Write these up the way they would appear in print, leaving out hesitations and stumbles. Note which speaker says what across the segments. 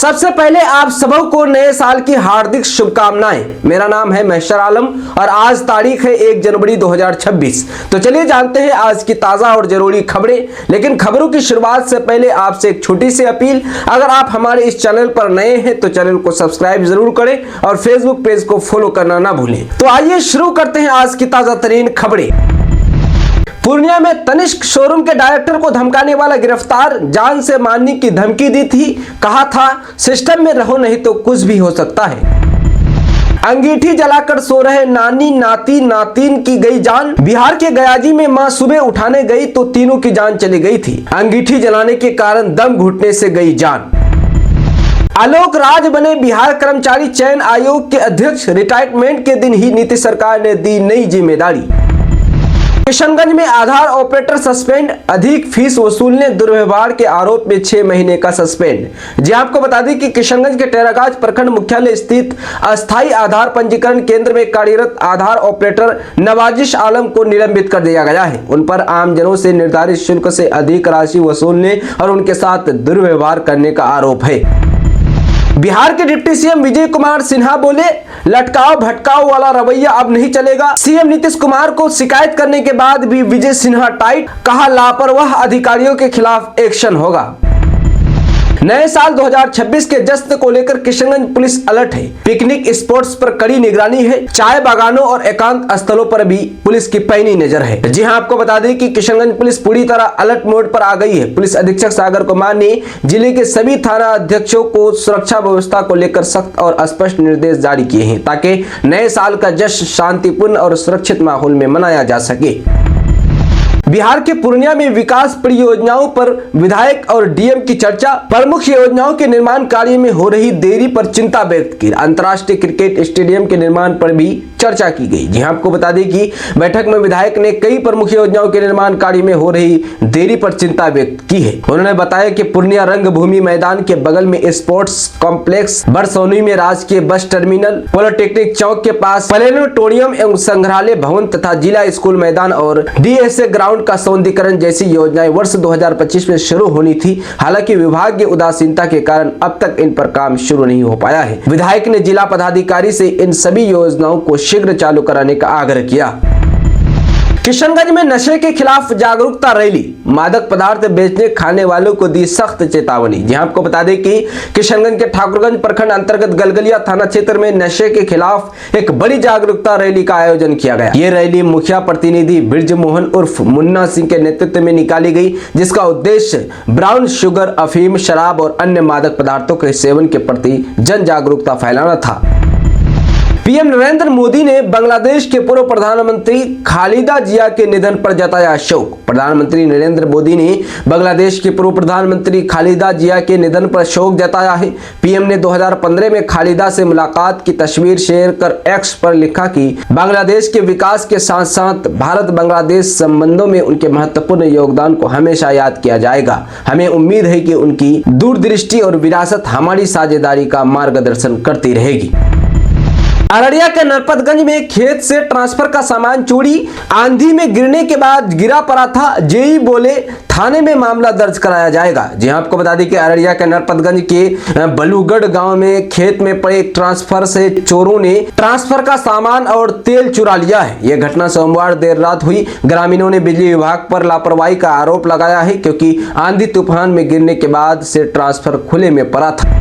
Speaker 1: सबसे पहले आप सबों को नए साल की हार्दिक शुभकामनाएं। मेरा नाम है महशर आलम और आज तारीख है 1 जनवरी 2026। तो चलिए जानते हैं आज की ताजा और जरूरी खबरें। लेकिन खबरों की शुरुआत से पहले आपसे एक छोटी सी अपील, अगर आप हमारे इस चैनल पर नए हैं तो चैनल को सब्सक्राइब जरूर करें और फेसबुक पेज को फॉलो करना ना भूलें। तो आइए शुरू करते हैं आज की ताजा तरीन खबरें। पूर्णिया में तनिष्क शोरूम के डायरेक्टर को धमकाने वाला गिरफ्तार, जान से मारने की धमकी दी थी, कहा था सिस्टम में रहो नहीं तो कुछ भी हो सकता है। अंगीठी जलाकर सो रहे नानी नाती नातिन की गई जान। बिहार के गयाजी में मां सुबह उठाने गई तो तीनों की जान चली गई थी। अंगीठी जलाने के कारण दम घुटने से गई जान। आलोक राज बने बिहार कर्मचारी चयन आयोग के अध्यक्ष। रिटायरमेंट के दिन ही नीतीश सरकार ने दी नई जिम्मेदारी। किशनगंज में आधार ऑपरेटर सस्पेंड, अधिक फीस वसूलने दुर्व्यवहार के आरोप में 6 महीने का सस्पेंड। जी आपको बता दें कि किशनगंज के टेरागाज प्रखंड मुख्यालय स्थित अस्थायी आधार पंजीकरण केंद्र में कार्यरत आधार ऑपरेटर नवाजिश आलम को निलंबित कर दिया गया है। उन पर आमजनों से निर्धारित शुल्क से अधिक राशि वसूलने और उनके साथ दुर्व्यवहार करने का आरोप है। बिहार के डिप्टी सीएम विजय कुमार सिन्हा बोले, लटकाओ भटकाओ वाला रवैया अब नहीं चलेगा। सीएम नीतीश कुमार को शिकायत करने के बाद भी विजय सिन्हा टाइट, कहा लापरवाह अधिकारियों के खिलाफ एक्शन होगा। नए साल 2026 के जश्न को लेकर किशनगंज पुलिस अलर्ट है। पिकनिक स्पॉट्स पर कड़ी निगरानी है। चाय बागानों और एकांत स्थलों पर भी पुलिस की पैनी नजर है। जी हां, आपको बता दें कि किशनगंज पुलिस पूरी तरह अलर्ट मोड पर आ गई है। पुलिस अधीक्षक सागर कुमार ने जिले के सभी थाना अध्यक्षों को सुरक्षा व्यवस्था को लेकर सख्त और स्पष्ट निर्देश जारी किए हैं ताकि नए साल का जश्न शांतिपूर्ण और सुरक्षित माहौल में मनाया जा सके। बिहार के पूर्णिया में विकास परियोजनाओं पर विधायक और डीएम की चर्चा। प्रमुख योजनाओं के निर्माण कार्य में हो रही देरी पर चिंता व्यक्त की। अंतर्राष्ट्रीय क्रिकेट स्टेडियम के निर्माण पर भी चर्चा की गई। जी आपको बता दें कि बैठक में विधायक ने कई प्रमुख योजनाओं के निर्माण कार्य में हो रही देरी पर चिंता व्यक्त की है। उन्होंने बताया कि पूर्णिया रंगभूमि मैदान के बगल में स्पोर्ट्स कॉम्प्लेक्स, बरसौनी में राजकीय बस टर्मिनल, पॉलिटेक्निक चौक के पास प्लेनेटोरियम एवं संग्रहालय भवन तथा जिला स्कूल मैदान और डीएसए ग्राउंड का सौंदर्यीकरण जैसी योजनाएं वर्ष 2025 में शुरू होनी थी। हालांकि विभाग की उदासीनता के कारण अब तक इन पर काम शुरू नहीं हो पाया है। विधायक ने जिला पदाधिकारी से इन सभी योजनाओं को शीघ्र चालू कराने का आग्रह किया। किशनगंज में नशे के खिलाफ जागरूकता रैली। मादक पदार्थ बेचने खाने वालों को दी सख्त चेतावनी। जी आपको बता दें कि किशनगंज के ठाकुरगंज प्रखंड अंतर्गत गलगलिया थाना क्षेत्र में नशे के खिलाफ एक बड़ी जागरूकता रैली का आयोजन किया गया। ये रैली मुखिया प्रतिनिधि ब्रिज मोहन उर्फ मुन्ना सिंह के नेतृत्व में निकाली गई, जिसका उद्देश्य ब्राउन शुगर, अफीम, शराब और अन्य मादक पदार्थों के सेवन के प्रति जन जागरूकता फैलाना था। पीएम नरेंद्र मोदी ने बांग्लादेश के पूर्व प्रधानमंत्री खालिदा जिया के निधन पर जताया शोक। प्रधानमंत्री नरेंद्र मोदी ने बांग्लादेश के पूर्व प्रधानमंत्री खालिदा जिया के निधन पर शोक जताया है। पीएम ने 2015 में खालिदा से मुलाकात की तस्वीर शेयर कर एक्स पर लिखा कि बांग्लादेश के विकास के साथ साथ भारत बांग्लादेश संबंधों में उनके महत्वपूर्ण योगदान को हमेशा याद किया जाएगा। हमें उम्मीद है कि उनकी दूरदृष्टि और विरासत हमारी साझेदारी का मार्गदर्शन करती रहेगी। अररिया के नरपतगंज में खेत से ट्रांसफर का सामान चोरी, आंधी में गिरने के बाद गिरा पड़ा था। जेई बोले थाने में मामला दर्ज कराया जाएगा। जी आपको बता दें कि अररिया के नरपतगंज के बलूगढ़ गांव में खेत में पड़े ट्रांसफर से चोरों ने ट्रांसफर का सामान और तेल चुरा लिया है। यह घटना सोमवार देर रात हुई। ग्रामीणों ने बिजली विभाग पर लापरवाही का आरोप लगाया है क्योंकि आंधी तूफान में गिरने के बाद से ट्रांसफर खुले में पड़ा था।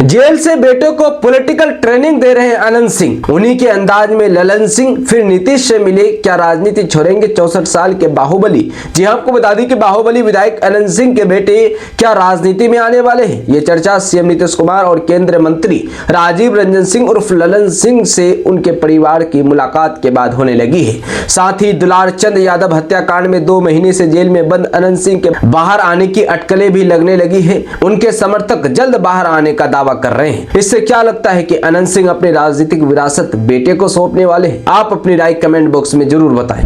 Speaker 1: जेल से बेटे को पॉलिटिकल ट्रेनिंग दे रहे अनंत सिंह, उन्हीं के अंदाज में ललन सिंह फिर नीतीश से मिले, क्या राजनीति छोड़ेंगे 64 साल के बाहुबली। जी आपको बता दें कि बाहुबली विधायक अनंत सिंह के बेटे क्या राजनीति में आने वाले हैं। ये चर्चा सीएम नीतीश कुमार और केंद्रीय मंत्री राजीव रंजन सिंह उर्फ ललन सिंह से उनके परिवार की मुलाकात के बाद होने लगी है। साथ ही दुलार चंद यादव हत्याकांड में 2 महीने से जेल में बंद अनंत सिंह के बाहर आने की अटकलें भी लगने लगी है। उनके समर्थक जल्द बाहर आने का दावा कर रहे हैं। इससे क्या लगता है कि अनंत सिंह अपनी राजनीतिक विरासत बेटे को सौंपने वाले हैं? आप अपनी राय कमेंट बॉक्स में जरूर बताएं।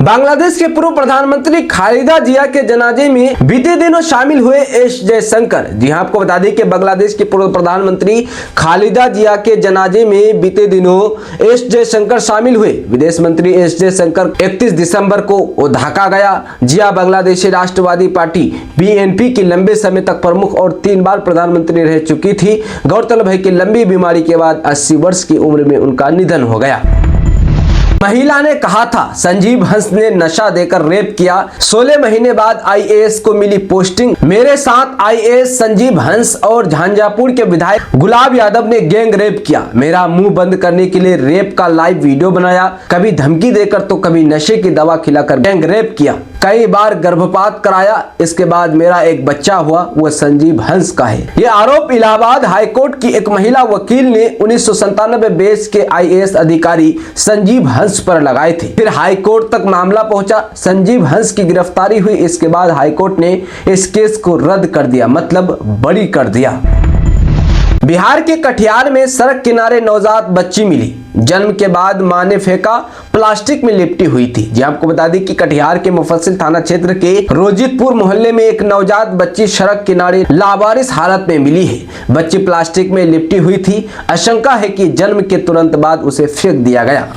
Speaker 1: बांग्लादेश के पूर्व प्रधानमंत्री खालिदा जिया के जनाजे में बीते दिनों शामिल हुए एस जयशंकर। जी हां, आपको बता दें कि बांग्लादेश के पूर्व प्रधानमंत्री खालिदा जिया के जनाजे में बीते दिनों एस जयशंकर शामिल हुए। विदेश मंत्री एस जयशंकर 31 दिसंबर को ढाका गया। जिया बांग्लादेशी राष्ट्रवादी पार्टी बीएनपी की लंबे समय तक प्रमुख और 3 बार प्रधानमंत्री रह चुकी थी। गौरतलब है कि लंबी बीमारी के बाद 80 वर्ष की उम्र में उनका निधन हो गया। महिला ने कहा था संजीव हंस ने नशा देकर रेप किया, 16 महीने बाद आईएएस को मिली पोस्टिंग। मेरे साथ आईएएस संजीव हंस और झांझापुर के विधायक गुलाब यादव ने गैंग रेप किया। मेरा मुंह बंद करने के लिए रेप का लाइव वीडियो बनाया, कभी धमकी देकर तो कभी नशे की दवा खिलाकर गैंग रेप किया, कई बार गर्भपात कराया। इसके बाद मेरा एक बच्चा हुआ, वो संजीव हंस का है। ये आरोप इलाहाबाद हाईकोर्ट की एक महिला वकील ने 1997 बेस के आईएएस अधिकारी संजीव हंस पर लगाए थे। फिर हाईकोर्ट तक मामला पहुंचा, संजीव हंस की गिरफ्तारी हुई। इसके बाद हाईकोर्ट ने इस केस को रद्द कर दिया, मतलब बरी कर दिया। बिहार के कटिहार में सड़क किनारे नवजात बच्ची मिली, जन्म के बाद मां ने फेंका, प्लास्टिक में लिपटी हुई थी। जी आपको बता दें कि कटिहार के मुफस्सिल थाना क्षेत्र के रोजितपुर मोहल्ले में एक नवजात बच्ची सड़क किनारे लावारिस हालत में मिली है। बच्ची प्लास्टिक में लिपटी हुई थी। आशंका है कि जन्म के तुरंत बाद उसे फेंक दिया गया।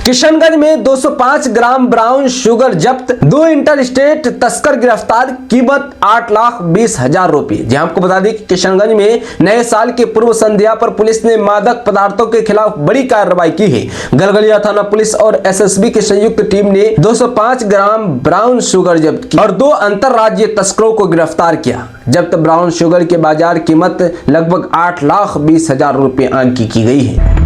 Speaker 1: किशनगंज में 205 ग्राम ब्राउन शुगर जब्त, 2 इंटर स्टेट तस्कर गिरफ्तार, कीमत 8,20,000 रुपए। जी आपको बता दें कि किशनगंज में नए साल की पूर्व संध्या पर पुलिस ने मादक पदार्थों के खिलाफ बड़ी कार्रवाई की है। गलगलिया थाना पुलिस और एसएसबी की संयुक्त टीम ने 205 ग्राम ब्राउन शुगर जब्त की और 2 अंतरराज्यीय तस्करों को गिरफ्तार किया। जब्त ब्राउन शुगर की बाजार कीमत लगभग 8,20,000 रुपए आंकी की गई है।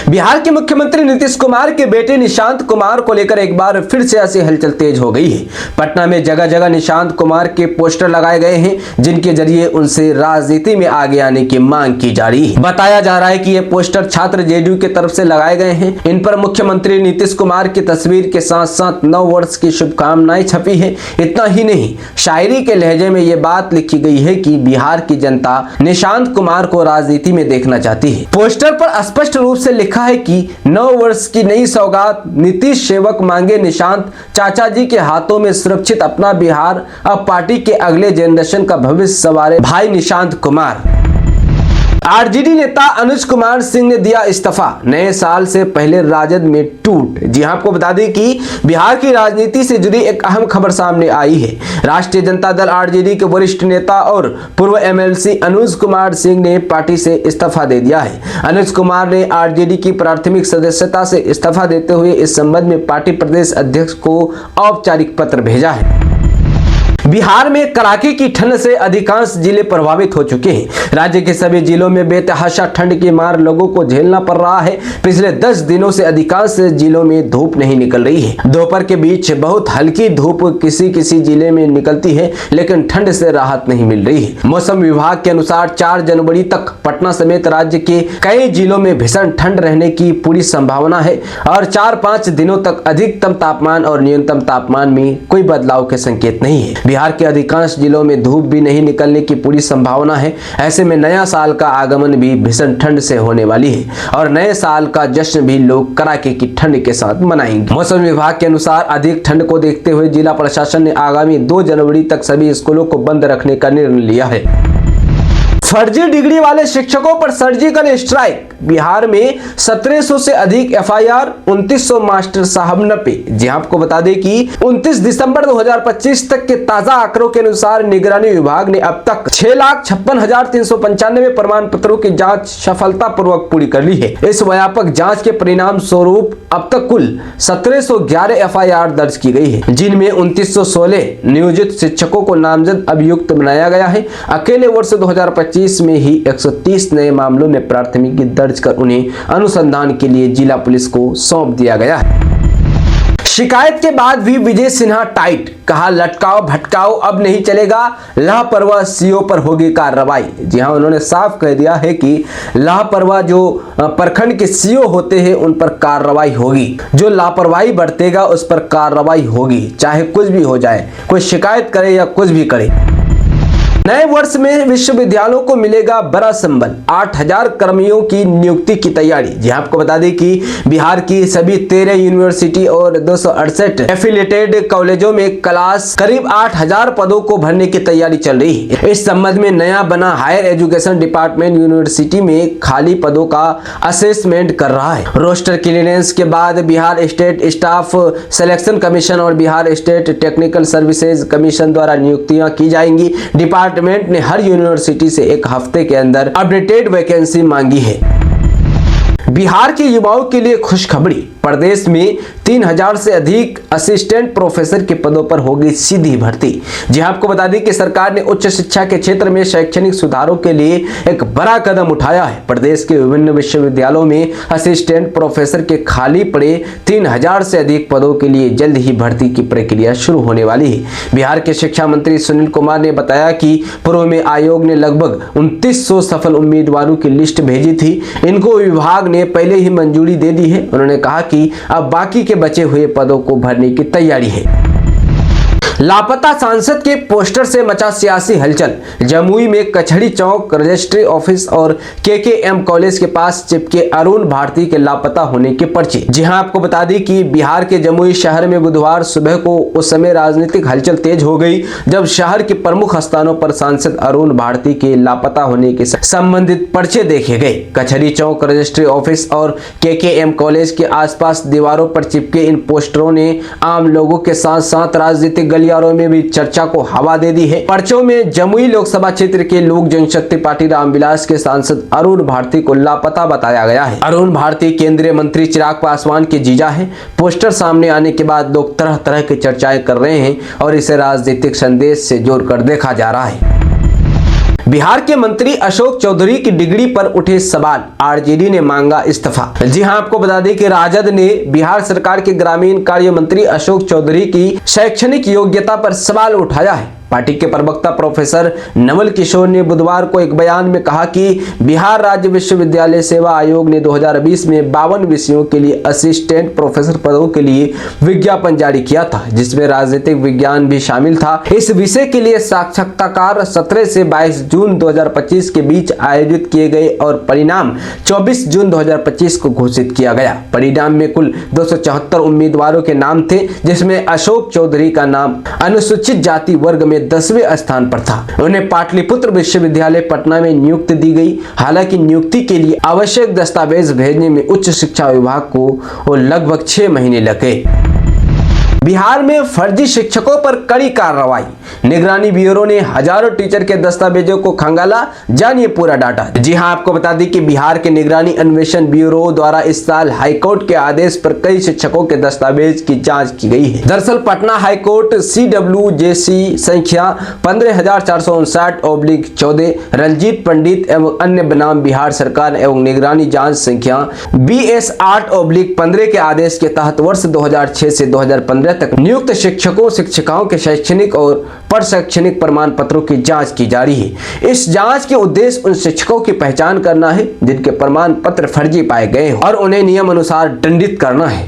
Speaker 1: बिहार के मुख्यमंत्री नीतीश कुमार के बेटे निशांत कुमार को लेकर एक बार फिर सियासी हलचल तेज हो गई है। पटना में जगह जगह निशांत कुमार के पोस्टर लगाए गए हैं, जिनके जरिए उनसे राजनीति में आगे आने की मांग की जा रही है। बताया जा रहा है कि ये पोस्टर छात्र जेडीयू की तरफ से लगाए गए हैं। इन पर मुख्यमंत्री नीतीश कुमार की तस्वीर के साथ साथ 9 वर्ष की शुभकामनाएं छपी है। इतना ही नहीं, शायरी के लहजे में ये बात लिखी गई है कि बिहार की जनता निशांत कुमार को राजनीति में देखना चाहती है। पोस्टर पर स्पष्ट रूप से लिखा है कि 9 वर्ष की नई सौगात नीतीश सेवक मांगे निशांत, चाचा जी के हाथों में सुरक्षित अपना बिहार, अब पार्टी के अगले जनरेशन का भविष्य संवारे भाई निशांत कुमार। आरजेडी नेता अनुज कुमार सिंह ने दिया इस्तीफा, नए साल से पहले राजद में टूट। जी हां, आपको बता दें कि बिहार की राजनीति से जुड़ी एक अहम खबर सामने आई है। राष्ट्रीय जनता दल आरजेडी के वरिष्ठ नेता और पूर्व एमएलसी अनुज कुमार सिंह ने पार्टी से इस्तीफा दे दिया है। अनुज कुमार ने आरजेडी की प्राथमिक सदस्यता से इस्तीफा देते हुए इस संबंध में पार्टी प्रदेश अध्यक्ष को औपचारिक पत्र भेजा है। बिहार में कड़ाके की ठंड से अधिकांश जिले प्रभावित हो चुके हैं। राज्य के सभी जिलों में बेतहाशा ठंड की मार लोगों को झेलना पड़ रहा है। पिछले 10 दिनों से अधिकांश जिलों में धूप नहीं निकल रही है। दोपहर के बीच बहुत हल्की धूप किसी किसी जिले में निकलती है, लेकिन ठंड से राहत नहीं मिल रही है। मौसम विभाग के अनुसार 4 जनवरी तक पटना समेत राज्य के कई जिलों में भीषण ठंड रहने की पूरी संभावना है और 4-5 दिनों तक अधिकतम तापमान और न्यूनतम तापमान में कोई बदलाव के संकेत नहीं है। बिहार के अधिकांश जिलों में धूप भी नहीं निकलने की पूरी संभावना है। ऐसे में नया साल का आगमन भी भीषण ठंड से होने वाली है और नए साल का जश्न भी लोग कड़ाके की ठंड के साथ मनाएंगे। मौसम विभाग के अनुसार अधिक ठंड को देखते हुए जिला प्रशासन ने आगामी 2 जनवरी तक सभी स्कूलों को बंद रखने का निर्णय लिया है। फर्जी डिग्री वाले शिक्षकों पर सर्जिकल स्ट्राइक, बिहार में 1700 से अधिक एफआईआर, 2900 मास्टर साहब नपे। जी आपको बता दें कि 29 दिसंबर 2025 तक के ताजा आंकड़ों के अनुसार निगरानी विभाग ने अब तक 6,56,395 प्रमाण पत्रों की जांच सफलतापूर्वक पूरी कर ली है। इस व्यापक जांच के परिणाम स्वरूप अब तक कुल 1711 एफआईआर दर्ज की गई है, जिनमें 2916 नियोजित शिक्षकों को नामजद अभियुक्त बनाया गया है। अकेले वर्ष 2025 में ही 130 नए मामलों में प्राथमिकी दर्ज कर उन्हें अनुसंधान के लिए जिला पुलिस को सौंप दिया गया है। शिकायत के बाद भी विजय सिन्हा टाइट, कहा लटकाओ भटकाओ अब नहीं चलेगा, लापरवाह सीओ पर होगी कार्रवाई। जी हां, उन्होंने साफ कह दिया है कि लापरवाह जो प्रखंड के सीओ होते हैं उन पर कार्रवाई होगी, जो लापरवाही बरतेगा उस पर कार्रवाई होगी, चाहे कुछ भी हो जाए, कोई शिकायत करे या कुछ भी करे। नए वर्ष में विश्वविद्यालयों को मिलेगा बड़ा संबल, 8000 कर्मियों की नियुक्ति की तैयारी। जी आपको बता दें कि बिहार की सभी 13 यूनिवर्सिटी और 268 एफिलिएटेड कॉलेजों में क्लास करीब 8000 पदों को भरने की तैयारी चल रही है। इस संबंध में नया बना हायर एजुकेशन डिपार्टमेंट यूनिवर्सिटी में खाली पदों का असेसमेंट कर रहा है। रोस्टर क्लियरेंस के बाद Bihar state staff selection commission और Bihar state technical services commission द्वारा नियुक्तियां की जाएंगी। डिपार्टमेंट ने हर यूनिवर्सिटी से एक हफ्ते के अंदर अपडेटेड वैकेंसी मांगी है। बिहार के युवाओं के लिए खुशखबरी, प्रदेश में 3000 से अधिक असिस्टेंट प्रोफेसर के पदों पर होगी सीधी भर्ती। जी आपको बता दें कि सरकार ने उच्च शिक्षा के क्षेत्र में शैक्षणिक सुधारों के लिए एक बड़ा कदम उठाया है। प्रदेश के विभिन्न विश्वविद्यालयों में असिस्टेंट प्रोफेसर के खाली पड़े 3000 से अधिक पदों के लिए जल्द ही भर्ती की प्रक्रिया शुरू होने वाली है। बिहार के शिक्षा मंत्री सुनील कुमार ने बताया कि पूर्व में आयोग ने लगभग 2900 सफल उम्मीदवारों की लिस्ट भेजी थी। इनको विभाग ने पहले ही मंजूरी दे दी है। उन्होंने कहा कि अब बाकी के बचे हुए पदों को भरने की तैयारी है। लापता सांसद के पोस्टर से मचा सियासी हलचल, जमुई में कचहरी चौक रजिस्ट्री ऑफिस और केकेएम कॉलेज के पास चिपके अरुण भारती के लापता होने के पर्चे। जी हां, आपको बता दें कि बिहार के जमुई शहर में बुधवार सुबह को उस समय राजनीतिक हलचल तेज हो गई जब शहर के प्रमुख स्थानों पर सांसद अरुण भारती के लापता होने के संबंधित पर्चे देखे गए। कचहरी चौक रजिस्ट्री ऑफिस और केकेएम कॉलेज के आसपास दीवारों पर चिपके इन पोस्टरों ने आम लोगों के साथ साथ राजनीतिक गलियारों में भी चर्चा को हवा दे दी है। पर्चों में जमुई लोकसभा क्षेत्र के लोक जनशक्ति पार्टी रामविलास के सांसद अरुण भारती को लापता बताया गया है। अरुण भारती केंद्रीय मंत्री चिराग पासवान के जीजा है। पोस्टर सामने आने के बाद लोग तरह तरह की चर्चाएं कर रहे हैं और इसे राजनीतिक संदेश से जोड़कर देखा जा रहा है। बिहार के मंत्री अशोक चौधरी की डिग्री पर उठे सवाल, आरजेडी ने मांगा इस्तीफा। जी हां, आपको बता दें कि राजद ने बिहार सरकार के ग्रामीण कार्य मंत्री अशोक चौधरी की शैक्षणिक योग्यता पर सवाल उठाया है। पार्टी के प्रवक्ता प्रोफेसर नवल किशोर ने बुधवार को एक बयान में कहा कि बिहार राज्य विश्वविद्यालय सेवा आयोग ने 2020 में 52 विषयों के लिए असिस्टेंट प्रोफेसर पदों के लिए विज्ञापन जारी किया था, जिसमें राजनीतिक विज्ञान भी शामिल था। इस विषय के लिए साक्षात्कार 17 से 22 जून 2025 के बीच आयोजित किए गए और परिणाम 24 जून 2025 को घोषित किया गया। परिणाम में कुल 274 उम्मीदवारों के नाम थे, जिसमें अशोक चौधरी का नाम अनुसूचित जाति वर्ग में 10वें स्थान पर था। उन्हें पाटलिपुत्र विश्वविद्यालय पटना में नियुक्ति दी गई। हालांकि नियुक्ति के लिए आवश्यक दस्तावेज भेजने में उच्च शिक्षा विभाग को लगभग 6 महीने लगे। बिहार में फर्जी शिक्षकों पर कड़ी कार्रवाई, निगरानी ब्यूरो ने हजारों टीचर के दस्तावेजों को खंगाला। जानिए पूरा डाटा। जी हां, आपको बता दें कि बिहार के निगरानी अन्वेषण ब्यूरो द्वारा इस साल हाईकोर्ट के आदेश पर कई शिक्षकों के दस्तावेज की जांच की गई है। दरअसल पटना हाईकोर्ट CWJC संख्या 15459/14 रंजीत पंडित एवं अन्य बनाम बिहार सरकार एवं निगरानी जांच संख्या BS 8/15 के आदेश के तहत वर्ष 2006 से 2015 तक नियुक्त शिक्षकों शिक्षिकाओं के शैक्षणिक और प्रशैक्षणिक प्रमाण पत्रों की जांच की जा रही है। इस जांच के उद्देश्य उन शिक्षकों की पहचान करना है जिनके प्रमाण पत्र फर्जी पाए गए और उन्हें नियम अनुसार दंडित करना है।